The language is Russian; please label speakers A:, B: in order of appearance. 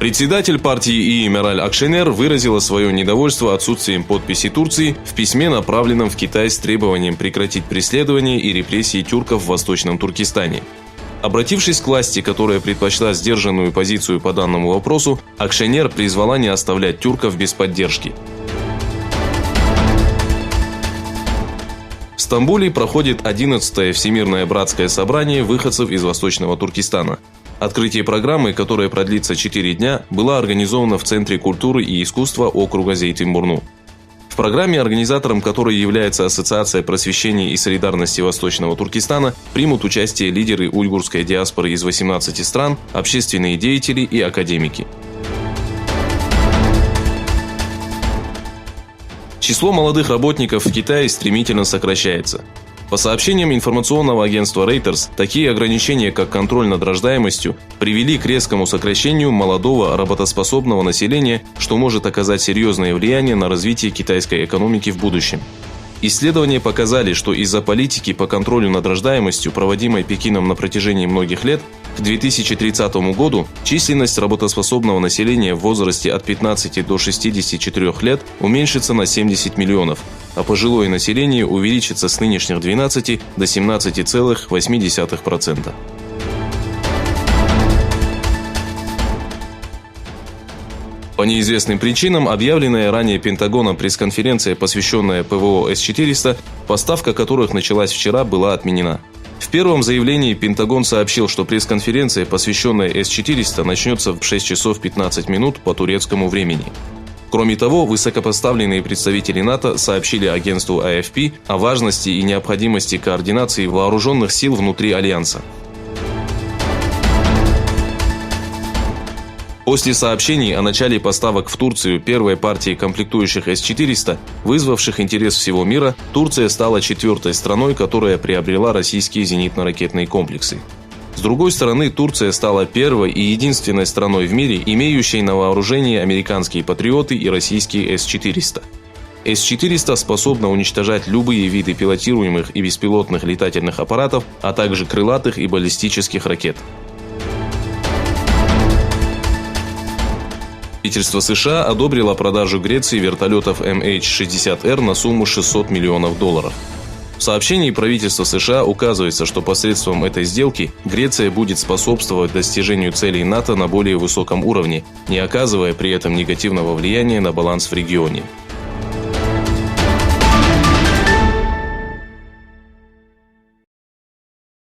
A: Председатель партии ИИ Мераль Акшенер выразила свое недовольство отсутствием подписи Турции в письме, направленном в Китай с требованием прекратить преследование и репрессии тюрков в Восточном Туркестане. Обратившись к власти, которая предпочла сдержанную позицию по данному вопросу, Акшенер призвала не оставлять тюрков без поддержки. В Стамбуле проходит 11-е Всемирное братское собрание выходцев из Восточного Туркестана. Открытие программы, которая продлится 4 дня, было организовано в Центре культуры и искусства округа Зейтинбурну. В программе, организатором которой является Ассоциация просвещения и солидарности Восточного Туркестана, примут участие лидеры уйгурской диаспоры из 18 стран, общественные деятели и академики. Число молодых работников в Китае стремительно сокращается. По сообщениям информационного агентства Reuters, такие ограничения, как контроль над рождаемостью, привели к резкому сокращению молодого работоспособного населения, что может оказать серьезное влияние на развитие китайской экономики в будущем. Исследования показали, что из-за политики по контролю над рождаемостью, проводимой Пекином на протяжении многих лет, к 2030 году численность работоспособного населения в возрасте от 15 до 64 лет уменьшится на 70 миллионов, а пожилое население увеличится с нынешних 12 до 17,8%. По неизвестным причинам, объявленная ранее Пентагоном пресс-конференция, посвященная ПВО С-400, поставка которых началась вчера, была отменена. В первом заявлении Пентагон сообщил, что пресс-конференция, посвященная С-400, начнется в 6 часов 15 минут по турецкому времени. Кроме того, высокопоставленные представители НАТО сообщили агентству AFP о важности и необходимости координации вооруженных сил внутри Альянса. После сообщений о начале поставок в Турцию первой партии комплектующих С-400, вызвавших интерес всего мира, Турция стала 4-й страной, которая приобрела российские зенитно-ракетные комплексы. С другой стороны, Турция стала первой и единственной страной в мире, имеющей на вооружении американские «Патриоты» и российские С-400. С-400 способна уничтожать любые виды пилотируемых и беспилотных летательных аппаратов, а также крылатых и баллистических ракет. Правительство США одобрило продажу Греции вертолетов MH-60R на сумму $600 миллионов. В сообщении правительства США указывается, что посредством этой сделки Греция будет способствовать достижению целей НАТО на более высоком уровне, не оказывая при этом негативного влияния на баланс в регионе.